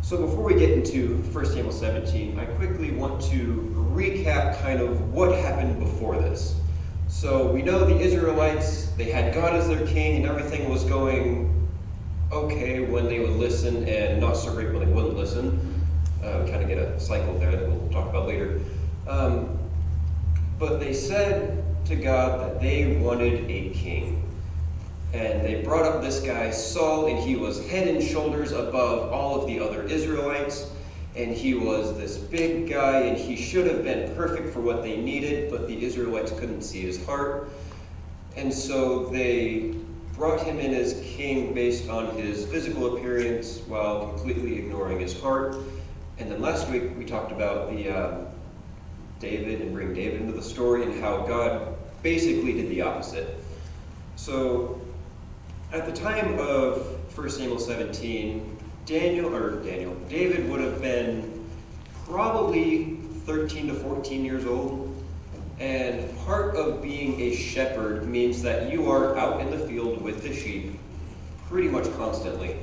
So before we get into 1 Samuel 17, I quickly want to recap kind of what happened before this. So we know the Israelites, they had God as their king and everything was going okay when they would listen and not so great when they wouldn't listen. We kind of get a cycle there that we'll talk about later. But they said to God that they wanted a king. And they brought up this guy, Saul, and he was head and shoulders above all of the other Israelites. And he was this big guy, and he should have been perfect for what they needed, but the Israelites couldn't see his heart. And so they brought him in as king based on his physical appearance while completely ignoring his heart. And then last week we talked about the David and bring David into the story and how God basically did the opposite. So at the time of 1 Samuel 17, David would have been probably 13 to 14 years old. And part of being a shepherd means that you are out in the field with the sheep pretty much constantly.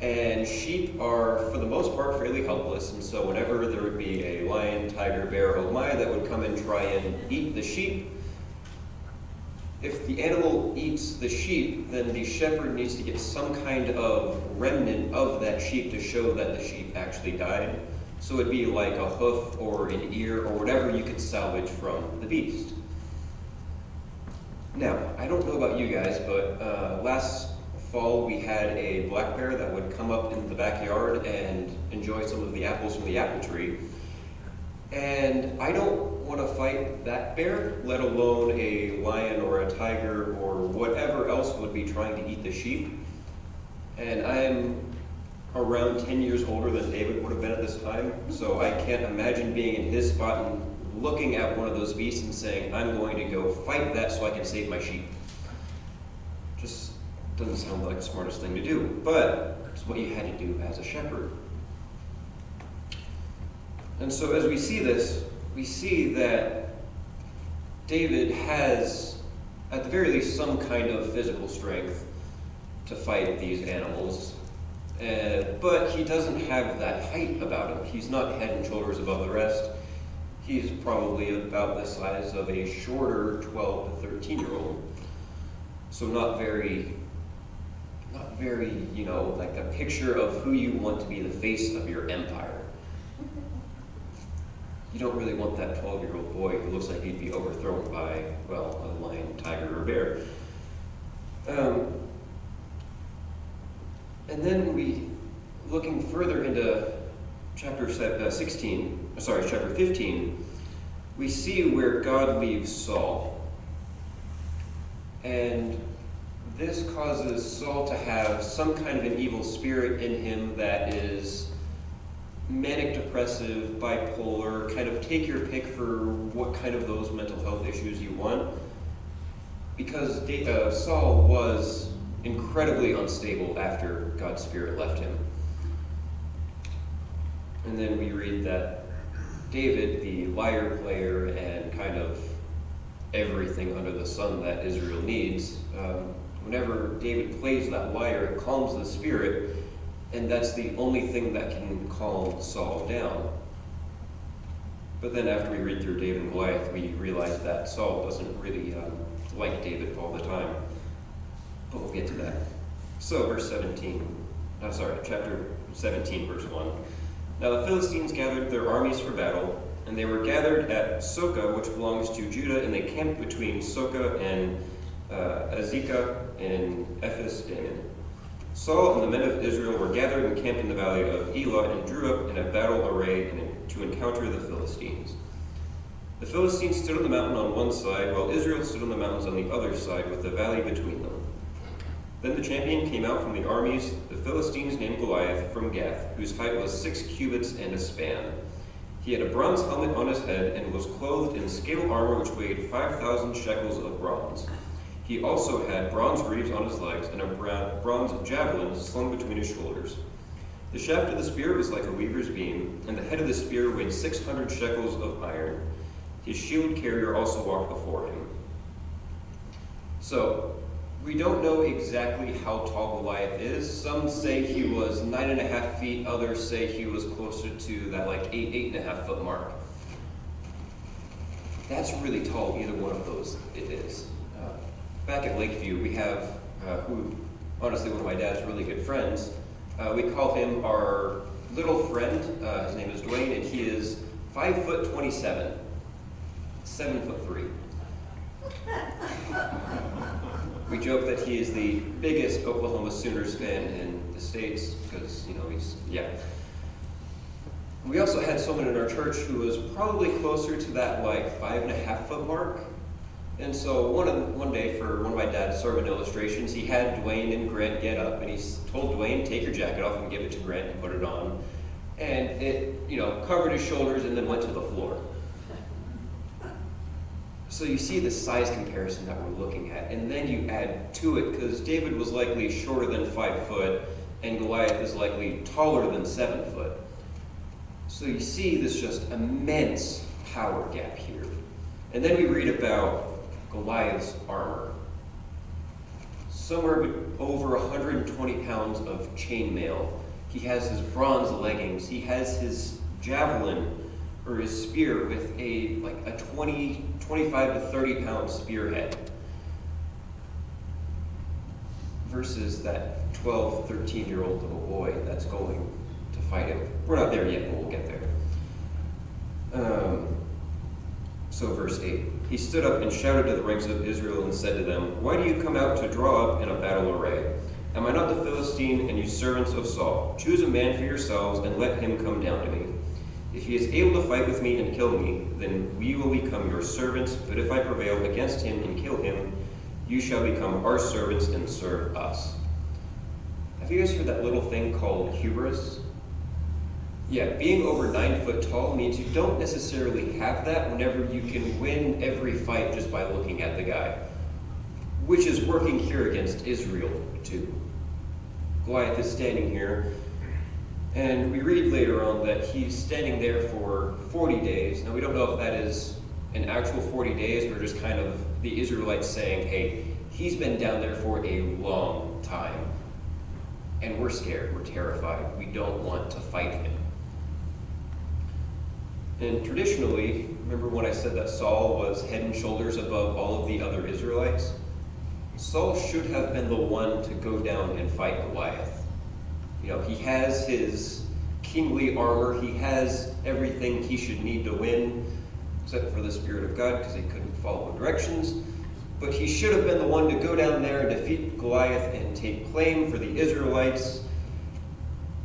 And sheep are, for the most part, fairly helpless. And so whenever there would be a lion, tiger, bear, oh my, that would come and try and eat the sheep, if the animal eats the sheep, then the shepherd needs to get some kind of remnant of that sheep to show that the sheep actually died. So it'd be like a hoof or an ear or whatever you could salvage from the beast. Now, I don't know about you guys, but last fall we had a black bear that would come up in the backyard and enjoy some of the apples from the apple tree. And I don't want to fight that bear, let alone a lion or a tiger or whatever else would be trying to eat the sheep. And I'm around 10 years older than David would have been at this time, so I can't imagine being in his spot and looking at one of those beasts and saying, I'm going to go fight that so I can save my sheep. Just doesn't sound like the smartest thing to do, but it's what you had to do as a shepherd. And so as we see this, we see that David has, at the very least, some kind of physical strength to fight these animals. But he doesn't have that height about him. He's not head and shoulders above the rest. He's probably about the size of a shorter 12 to 13-year-old. So not very, like a picture of who you want to be the face of your empire. You don't really want that 12-year-old boy who looks like he'd be overthrown by, well, a lion, tiger, or bear. And then looking further into chapter 15, we see where God leaves Saul. And this causes Saul to have some kind of an evil spirit in him that is manic depressive, bipolar, kind of take your pick for what kind of those mental health issues you want. Because Saul was incredibly unstable after God's Spirit left him. And then we read that David, the lyre player and kind of everything under the sun that Israel needs, whenever David plays that lyre, it calms the spirit, and that's the only thing that can calm Saul down. But then after we read through David and Goliath, we realize that Saul doesn't really like David all the time. But we'll get to that. So, chapter 17, verse 1. Now the Philistines gathered their armies for battle, and they were gathered at Soka, which belongs to Judah, and they camped between Soka and Azekah and Ephes-Dammim. Saul and the men of Israel were gathered and camped in the valley of Elah and drew up in a battle array to encounter the Philistines. The Philistines stood on the mountain on one side, while Israel stood on the mountains on the other side, with the valley between them. Then the champion came out from the armies, the Philistines named Goliath from Gath, whose height was 6 cubits and a span. He had a bronze helmet on his head and was clothed in scale armor which weighed 5,000 shekels of bronze. He also had bronze greaves on his legs and a bronze javelin slung between his shoulders. The shaft of the spear was like a weaver's beam, and the head of the spear weighed 600 shekels of iron. His shield carrier also walked before him. So, We don't know exactly how tall Goliath is. Some say he was 9.5 feet, others say he was closer to that like 8.5 foot mark. That's really tall, either one of those it is. Back at Lakeview, we have, who honestly one of my dad's really good friends. We call him our little friend. His name is Dwayne, and he is 5'27", 7'3". We joke that he is the biggest Oklahoma Sooners fan in the States because, We also had someone in our church who was probably closer to that like 5.5 foot mark. And so one day for one of my dad's sermon illustrations, he had Dwayne and Grant get up, and he told Dwayne, take your jacket off and give it to Grant and put it on. And it, covered his shoulders and then went to the floor. So you see the size comparison that we're looking at, and then you add to it, because David was likely shorter than 5 foot, and Goliath is likely taller than 7 foot. So you see this just immense power gap here. And then we read about Goliath's armor. Somewhere over 120 pounds of chainmail. He has his bronze leggings. He has his javelin, or his spear, with a 25 to 30 pound spearhead. Versus that 12, 13-year-old little boy that's going to fight him. We're not there yet, but we'll get there. So verse 8. He stood up and shouted to the ranks of Israel and said to them, why do you come out to draw up in a battle array? Am I not the Philistine and you servants of Saul? Choose a man for yourselves and let him come down to me. If he is able to fight with me and kill me, then we will become your servants. But if I prevail against him and kill him, you shall become our servants and serve us. Have you guys heard that little thing called hubris? Yeah, being over 9 foot tall means you don't necessarily have that whenever you can win every fight just by looking at the guy. Which is working here against Israel too. Goliath is standing here, and we read later on that he's standing there for 40 days. Now we don't know if that is an actual 40 days or just kind of the Israelites saying, hey, he's been down there for a long time. And we're scared, we're terrified, we don't want to fight him. And traditionally, remember when I said that Saul was head and shoulders above all of the other Israelites? Saul should have been the one to go down and fight Goliath. He has his kingly armor, he has everything he should need to win, except for the Spirit of God, because he couldn't follow directions. But he should have been the one to go down there and defeat Goliath and take claim for the Israelites.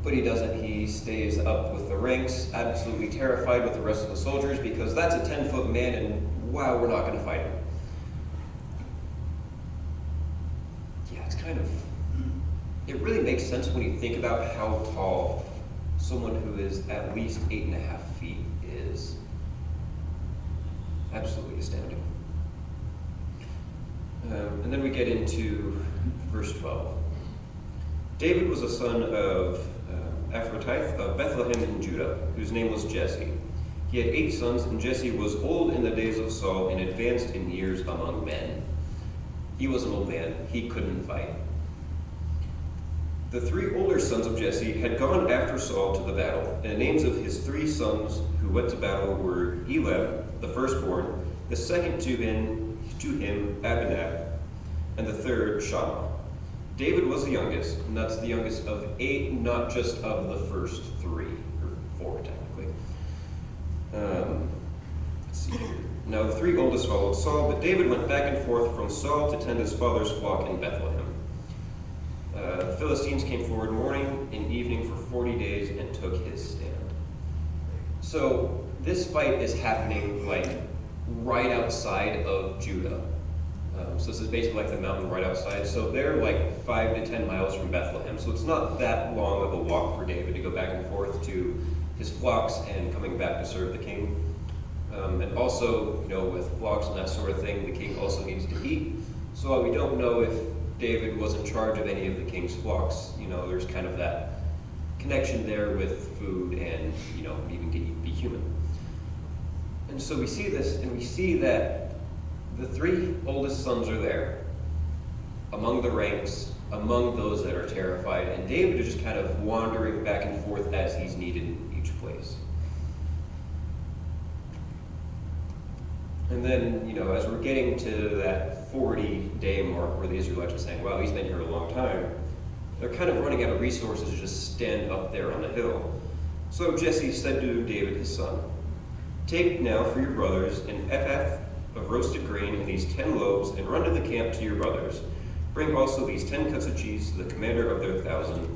But he doesn't. He stays up with the ranks, absolutely terrified with the rest of the soldiers, because that's a 10-foot man, and wow, we're not going to fight him. Yeah, it really makes sense when you think about how tall someone who is at least 8.5 feet is. Absolutely astounding. And then we get into verse 12. David was a son of Ephrathite of Bethlehem in Judah, whose name was Jesse. He had 8 sons, and Jesse was old in the days of Saul and advanced in years among men. He was an old man. He couldn't fight. The 3 older sons of Jesse had gone after Saul to the battle, and the names of his 3 sons who went to battle were Eliab, the firstborn, the second to him Abinab, and the third Shammah. David was the youngest, and that's the youngest of 8, not just of the first 3, or 4 technically. Let's see here. Now the 3 oldest followed Saul, but David went back and forth from Saul to tend his father's flock in Bethlehem. The Philistines came forward morning and evening for 40 days and took his stand. So this fight is happening right outside of Judah. So this is basically like the mountain right outside. So they're 5 to 10 miles from Bethlehem. So it's not that long of a walk for David to go back and forth to his flocks and coming back to serve the king. And also, with flocks and that sort of thing, the king also needs to eat. So while we don't know if David was in charge of any of the king's flocks, there's kind of that connection there with food and, needing to be human. And so we see this, and we see that the 3 oldest sons are there, among the ranks, among those that are terrified, and David is just kind of wandering back and forth as he's needed in each place. And then, as we're getting to that 40-day mark where the Israelites are saying, wow, he's been here a long time, they're kind of running out of resources to just stand up there on the hill. So Jesse said to David, his son, "Take now for your brothers an ephah of roasted grain and these 10 loaves, and run to the camp to your brothers. Bring also these 10 cuts of cheese to the commander of their 1,000,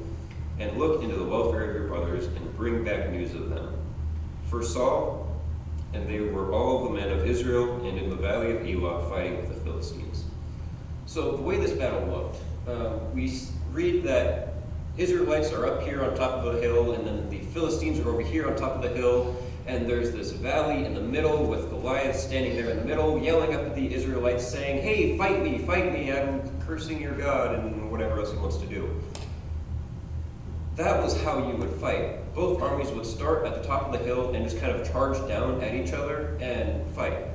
and look into the welfare of your brothers, and bring back news of them. For Saul and they were all the men of Israel, and in the valley of Elah, fighting with the Philistines." So the way this battle looked, we read that Israelites are up here on top of the hill, and then the Philistines are over here on top of the hill, and there's this valley in the middle with Goliath standing there in the middle, yelling up at the Israelites, saying, "Hey, fight me, I'm cursing your God," and whatever else he wants to do. That was how you would fight. Both armies would start at the top of the hill and just kind of charge down at each other and fight.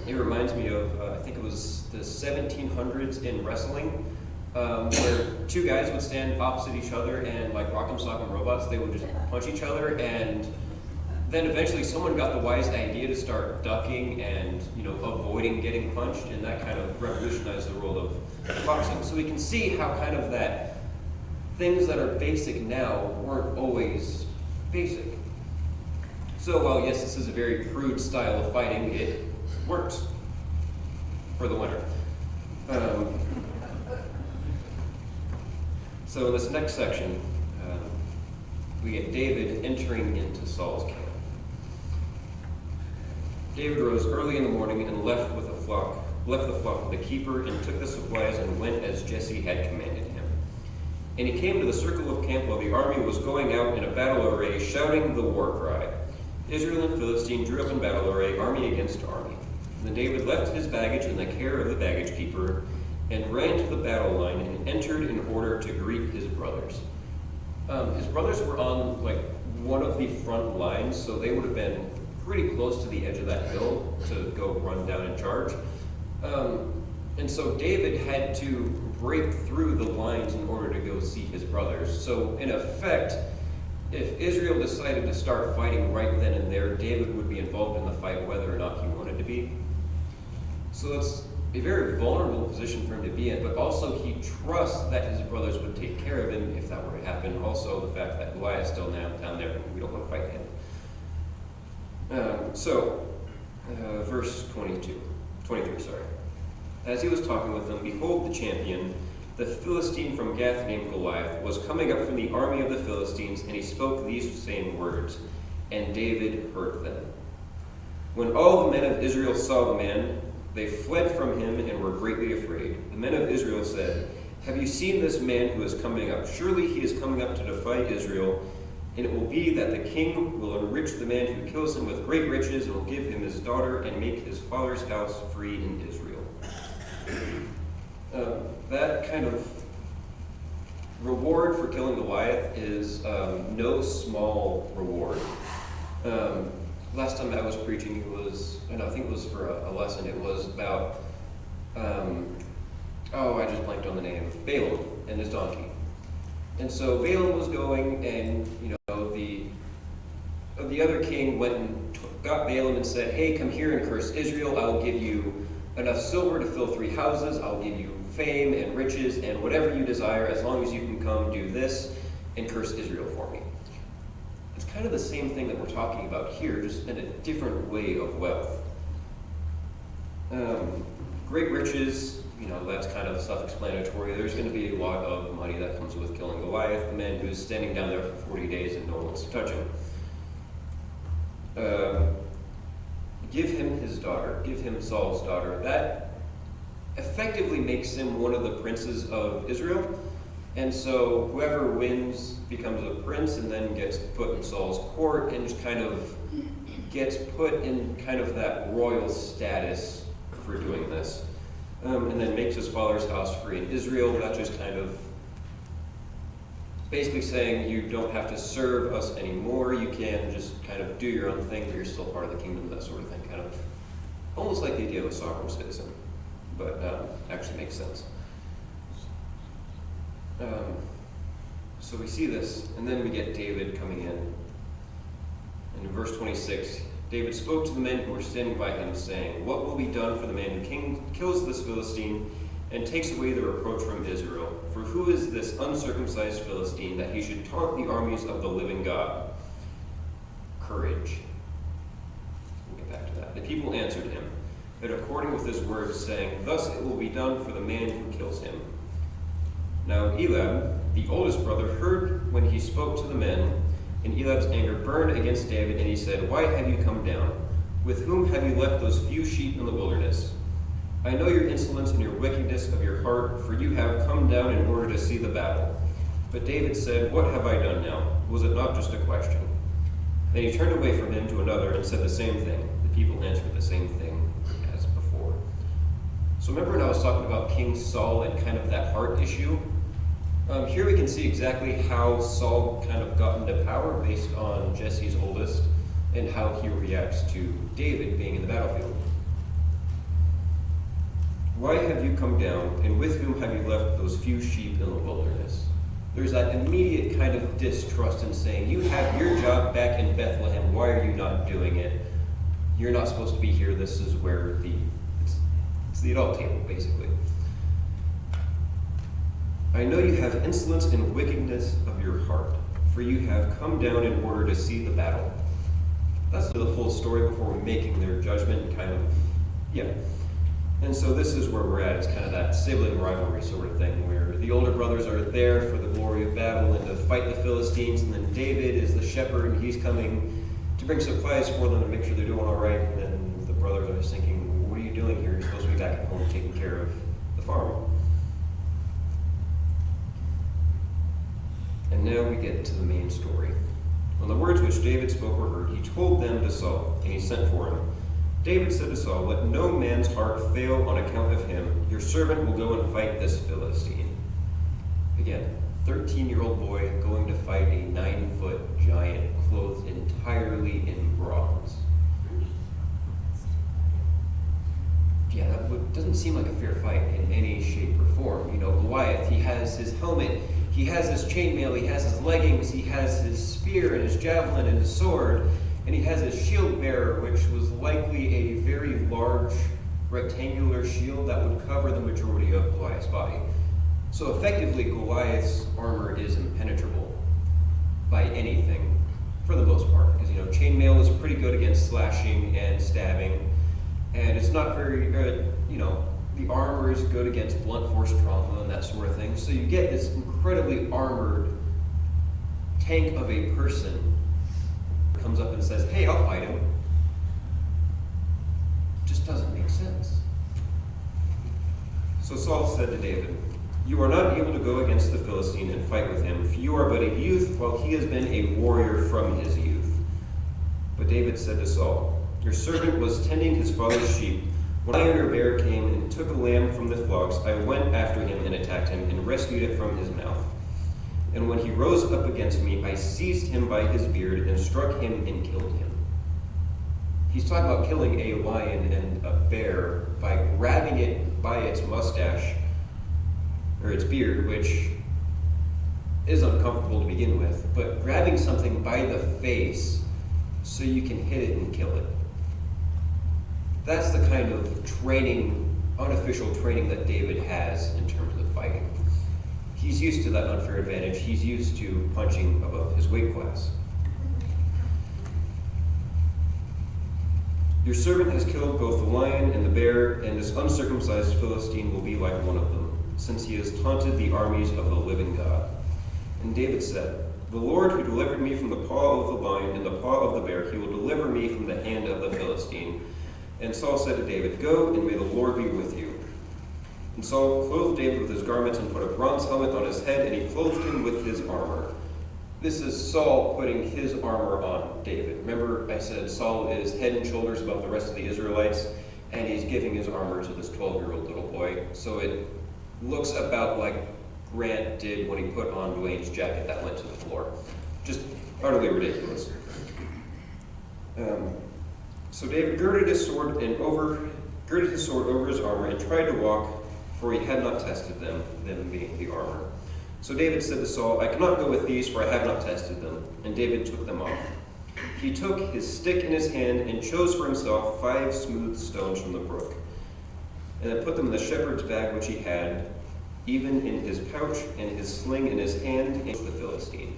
It reminds me of, I think it was the 1700s in wrestling, where two guys would stand opposite each other and like Rock'em Sock'em Robots, they would just punch each other, and then eventually someone got the wise idea to start ducking and avoiding getting punched, and that kind of revolutionized the world of boxing. So we can see how kind of that things that are basic now weren't always basic. So while yes, this is a very crude style of fighting, it works for the winner. So in this next section, we get David entering into Saul's camp. David rose early in the morning and left the flock with the keeper, and took the supplies and went as Jesse had commanded him. And he came to the circle of camp while the army was going out in a battle array, shouting the war cry. Israel and Philistine drew up in battle array, army against army. And then David left his baggage in the care of the baggage keeper, and ran to the battle line and entered in order to greet his brothers. His brothers were on one of the front lines, so they would have been pretty close to the edge of that hill to go run down and charge. And so David had to break through the lines in order to go see his brothers. So in effect, if Israel decided to start fighting right then and there, David would be involved in the fight whether or not he wanted to be. So it's a very vulnerable position for him to be in, but also he trusts that his brothers would take care of him if that were to happen. Also the fact that Goliath's still down there, we don't want to fight him. Verse 23. As he was talking with them, behold, the champion, the Philistine from Gath named Goliath, was coming up from the army of the Philistines, and he spoke these same words, and David heard them. When all the men of Israel saw the man, they fled from him and were greatly afraid. The men of Israel said, "Have you seen this man who is coming up? Surely he is coming up to defy Israel. And it will be that the king will enrich the man who kills him with great riches, and will give him his daughter and make his father's house free in Israel." That kind of reward for killing Goliath is no small reward. Last time I was preaching, I think it was for a lesson, it was about, I just blanked on the name, Balaam and his donkey. And so Balaam was going, and the other king went and got Balaam and said, "Hey, come here and curse Israel. I will give you enough silver to fill 3 houses. I'll give you fame and riches and whatever you desire, as long as you can come do this and curse Israel for me." It's kind of the same thing that we're talking about here, just in a different way of wealth. Great riches, that's kind of self-explanatory. There's going to be a lot of money that comes with killing Goliath, the man who's standing down there for 40 days and no one wants to touch him. Give him his daughter, give him Saul's daughter. That effectively makes him one of the princes of Israel. And so whoever wins becomes a prince and then gets put in Saul's court and just kind of gets put in kind of that royal status for doing this. And then makes his father's house free in Israel. That's just kind of basically saying you don't have to serve us anymore. You can just kind of do your own thing, but you're still part of the kingdom, that sort of thing. Kind of almost like the idea of a sovereign citizen, but actually makes sense. So we see this, and then we get David coming in. And in verse 26, David spoke to the men who were standing by him, saying, "What will be done for the man who kills this Philistine and takes away the reproach from Israel? For who is this uncircumcised Philistine that he should taunt the armies of the living God?" Courage. We'll get back to that. The people answered him, that according with his words, saying, "Thus it will be done for the man who kills him." Now Eliab, the oldest brother, heard when he spoke to the men, and Eliab's anger burned against David, and he said, "Why have you come down? With whom have you left those few sheep in the wilderness? I know your insolence and your wickedness of your heart, for you have come down in order to see the battle." But David said, "What have I done now? Was it not just a question?" Then he turned away from him to another and said the same thing. The people answered the same thing as before. So remember when I was talking about King Saul and kind of that heart issue? Here we can see exactly how Saul kind of got into power based on Jesse's oldest and how he reacts to David being in the battlefield. "Why have you come down, and with whom have you left those few sheep in the wilderness?" There's that immediate kind of distrust in saying, "You have your job back in Bethlehem. Why are you not doing it? You're not supposed to be here. This is where it's the adult table, basically. I know you have insolence and wickedness of your heart, for you have come down in order to see the battle." That's the full story before making their judgment, kind of, yeah. And so this is where we're at. It's kind of that sibling rivalry sort of thing, where the older brothers are there for the glory of battle and to fight the Philistines, and then David is the shepherd, and he's coming to bring supplies for them to make sure they're doing all right. And then the brothers are just thinking, "What are you doing here? You're supposed to be back at home taking care of the farm." And now we get to the main story. When the words which David spoke were heard, he told them to Saul, and he sent for him. David said to Saul, "Let no man's heart fail on account of him. Your servant will go and fight this Philistine." Again, 13-year-old boy going to fight a 9-foot giant clothed entirely in bronze. Yeah, that doesn't seem like a fair fight in any shape or form. You know, Goliath, he has his helmet, he has his chainmail, he has his leggings, he has his spear and his javelin and his sword, and he has his shield bearer, which was likely a very large rectangular shield that would cover the majority of Goliath's body. So effectively, Goliath's armor is impenetrable by anything, for the most part, because, you know, chainmail is pretty good against slashing and stabbing, and it's not very good, you know, the armor is good against blunt force trauma and that sort of thing. So you get this incredibly armored tank of a person who comes up and says, "Hey, I'll fight him." Just doesn't make sense. So Saul said to David, "You are not able to go against the Philistine and fight with him, for you are but a youth, while he has been a warrior from his youth." But David said to Saul, "Your servant was tending his father's sheep. When a lion or bear came and took a lamb from the flocks, I went after him and attacked him and rescued it from his mouth. And when he rose up against me, I seized him by his beard and struck him and killed him." He's talking about killing a lion and a bear by grabbing it by its mustache, or its beard, which is uncomfortable to begin with, but grabbing something by the face so you can hit it and kill it. That's the kind of training, unofficial training, that David has in terms of fighting. He's used to that unfair advantage. He's used to punching above his weight class. "Your servant has killed both the lion and the bear, and this uncircumcised Philistine will be like one of them, since he has taunted the armies of the living God." And David said, "The Lord who delivered me from the paw of the lion and the paw of the bear, he will deliver me from the hand of the Philistine." And Saul said to David, "Go, and may the Lord be with you." And Saul clothed David with his garments and put a bronze helmet on his head, and he clothed him with his armor. This is Saul putting his armor on David. Remember, I said Saul is head and shoulders above the rest of the Israelites, and he's giving his armor to this 12-year-old little boy. So it looks about like Grant did when he put on Dwayne's jacket that went to the floor. Just utterly ridiculous. So David girded his sword over his armor and tried to walk, for he had not tested them being the armor. So David said to Saul, I cannot go with these, for I have not tested them. And David took them off. He took his stick in his hand and chose for himself 5 smooth stones from the brook, and then put them in the shepherd's bag which he had, even in his pouch, and his sling in his hand, and the Philistine.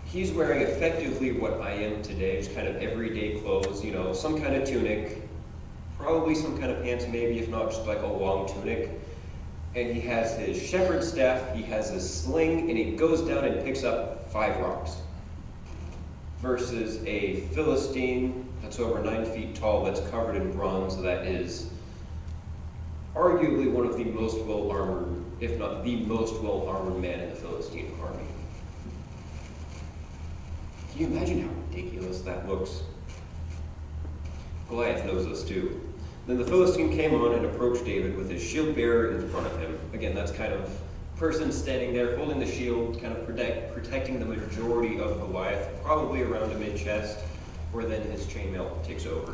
He's wearing effectively what I am today, just kind of everyday clothes, some kind of tunic, probably some kind of pants, maybe, if not just like a long tunic. And he has his shepherd's staff, he has his sling, and he goes down and picks up 5 rocks. Versus a Philistine that's over 9 feet tall, that's covered in bronze, that is arguably one of the most well-armored, if not the most well-armored man in the Philistine army. Can you imagine how ridiculous that looks? Goliath knows this too. Then the Philistine came on and approached David with his shield bearer in front of him. Again, that's kind of person standing there holding the shield, kind of protecting the majority of Goliath, probably around him in chest, where then his chainmail takes over.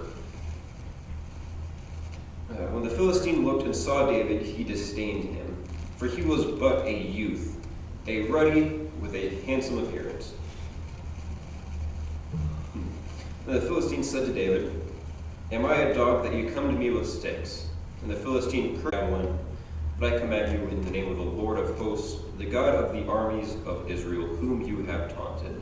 When the Philistine looked and saw David, he disdained him, for he was but a youth, a ruddy with a handsome appearance. Then the Philistine said to David, Am I a dog that you come to me with sticks? And the Philistine cried one, But I command you in the name of the Lord of hosts, the God of the armies of Israel, whom you have taunted.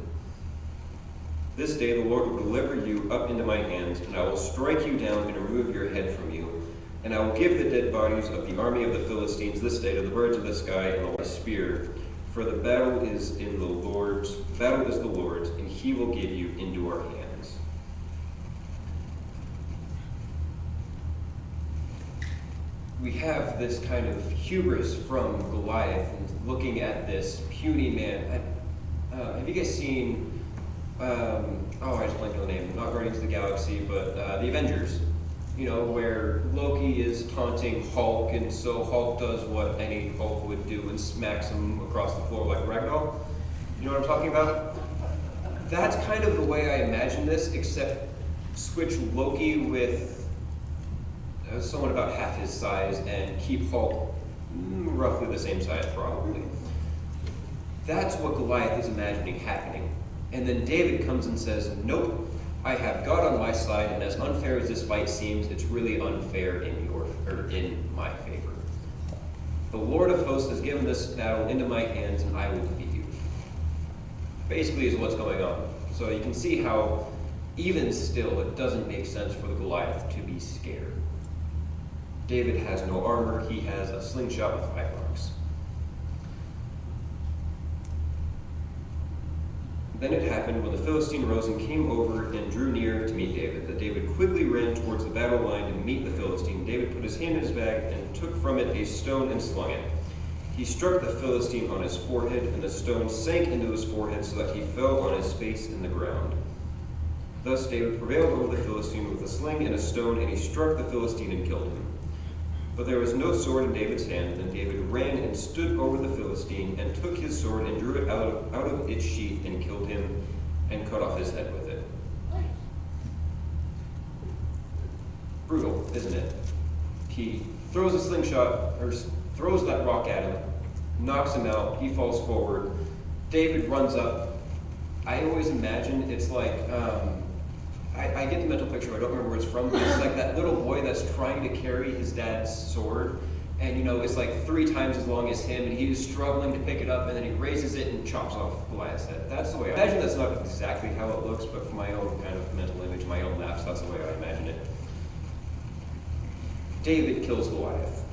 This day the Lord will deliver you up into my hands, and I will strike you down and remove your head from you. And I will give the dead bodies of the army of the Philistines this day to the birds of the sky and the spear, for the battle is the Lord's, and he will give you into our hands. We have this kind of hubris from Goliath, and looking at this puny man. Have you guys seen, I just blanked on the name, not Guardians of the Galaxy, but the Avengers, where Loki is taunting Hulk, and so Hulk does what any Hulk would do and smacks him across the floor like ragdoll? You know what I'm talking about? That's kind of the way I imagine this, except switch Loki with someone about half his size and keep Hulk roughly the same size, probably. That's what Goliath is imagining happening. And then David comes and says, nope, I have God on my side, and as unfair as this fight seems, it's really unfair in my favor. The Lord of hosts has given this battle into my hands, and I will defeat you. Basically is what's going on. So you can see how, even still, it doesn't make sense for the Goliath to be scared. David has no armor, he has a slingshot with 5 rocks. Then it happened when the Philistine rose and came over and drew near to meet David, that David quickly ran towards the battle line to meet the Philistine. David put his hand in his bag and took from it a stone and slung it. He struck the Philistine on his forehead, and the stone sank into his forehead so that he fell on his face in the ground. Thus David prevailed over the Philistine with a sling and a stone, and he struck the Philistine and killed him. But there was no sword in David's hand, and David ran and stood over the Philistine, and took his sword and drew it out of its sheath, and killed him, and cut off his head with it. Brutal, isn't it? He throws a slingshot, or throws that rock at him, knocks him out, he falls forward. David runs up. I always imagine it's like, I get the mental picture, I don't remember where it's from, but it's like that little boy that's trying to carry his dad's sword, and it's like 3 times as long as him, and he's struggling to pick it up, and then he raises it and chops off Goliath's head. That's the way I imagine. That's not exactly how it looks, but for my own kind of mental image, my own laughs, that's the way I imagine it. David kills Goliath.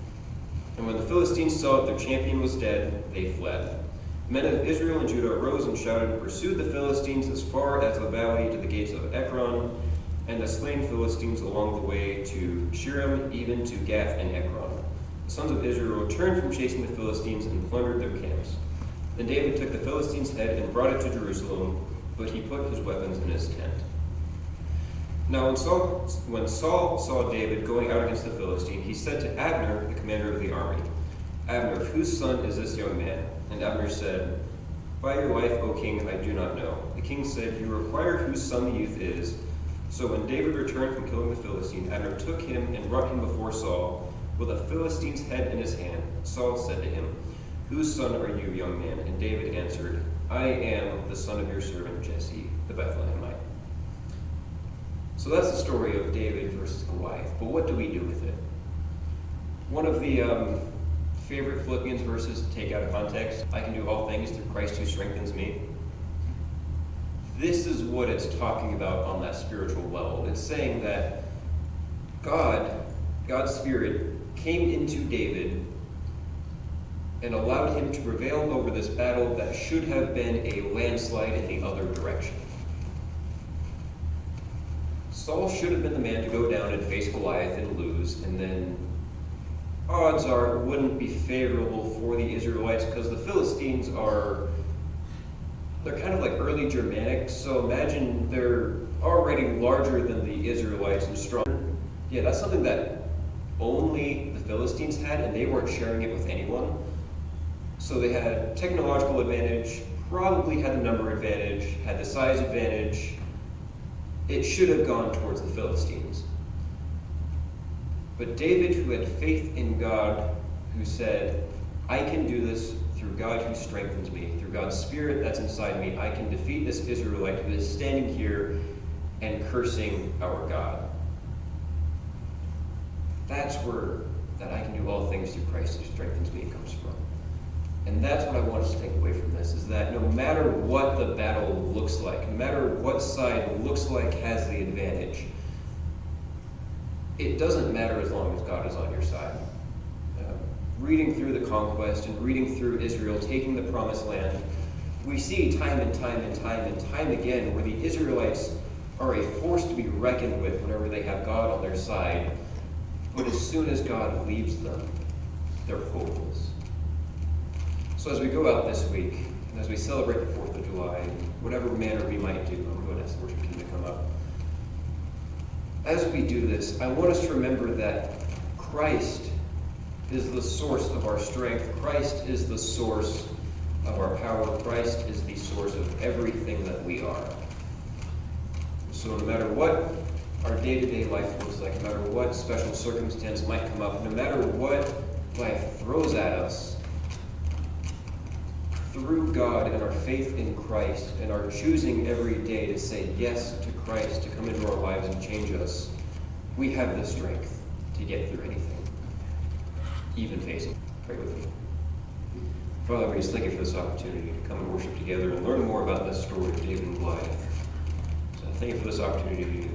And when the Philistines saw that their champion was dead, they fled. Men of Israel and Judah arose and shouted and pursued the Philistines as far as the valley to the gates of Ekron, and the slain Philistines along the way to Shiram, even to Gath and Ekron. The sons of Israel returned from chasing the Philistines and plundered their camps. Then David took the Philistine's head and brought it to Jerusalem, but he put his weapons in his tent. Now when Saul saw David going out against the Philistine, he said to Abner, the commander of the army, Abner, whose son is this young man? And Abner said, By your life, O king, I do not know. The king said, You require whose son the youth is. So when David returned from killing the Philistine, Abner took him and brought him before Saul. with a Philistine's head in his hand. Saul said to him, "Whose son are you, young man?" And David answered, "I am the son of your servant Jesse, the Bethlehemite." So that's the story of David versus Goliath. But what do we do with it? One of the favorite Philippians verses to take out of context, I can do all things through Christ who strengthens me. This is what it's talking about on that spiritual level. It's saying that God's Spirit came into David and allowed him to prevail over this battle that should have been a landslide in the other direction. Saul should have been the man to go down and face Goliath and lose, and then odds are it wouldn't be favorable for the Israelites because the Philistines they're kind of like early Germanic, so imagine they're already larger than the Israelites and stronger. Yeah, that's something that only the Philistines had, and they weren't sharing it with anyone. So they had technological advantage, probably had the number advantage, had the size advantage. It should have gone towards the Philistines. But David, who had faith in God, who said, "I can do this through God who strengthens me, through God's Spirit that's inside me, I can defeat this Israelite who is standing here and cursing our God." That's where that "I can do all things through Christ who strengthens me" comes from. And that's what I want us to take away from this, is that no matter what the battle looks like, no matter what side looks like has the advantage, it doesn't matter as long as God is on your side. Reading through the conquest and reading through Israel taking the promised land, we see time and time and time and time again where the Israelites are a force to be reckoned with whenever they have God on their side. But as soon as God leaves them, they're hopeless. So as we go out this week, and as we celebrate the 4th of July, in whatever manner we might do, I'm going to ask the worship team to come up. As we do this, I want us to remember that Christ is the source of our strength. Christ is the source of our power. Christ is the source of everything that we are. So no matter what our day-to-day life looks like, no matter what special circumstance might come up, no matter what life throws at us, through God and our faith in Christ and our choosing every day to say yes to Christ, to come into our lives and change us, we have the strength to get through anything, even facing. Pray with me. Father, we just thank you for this opportunity to come and worship together and learn more about this story of David and Goliath. So thank you for this opportunity to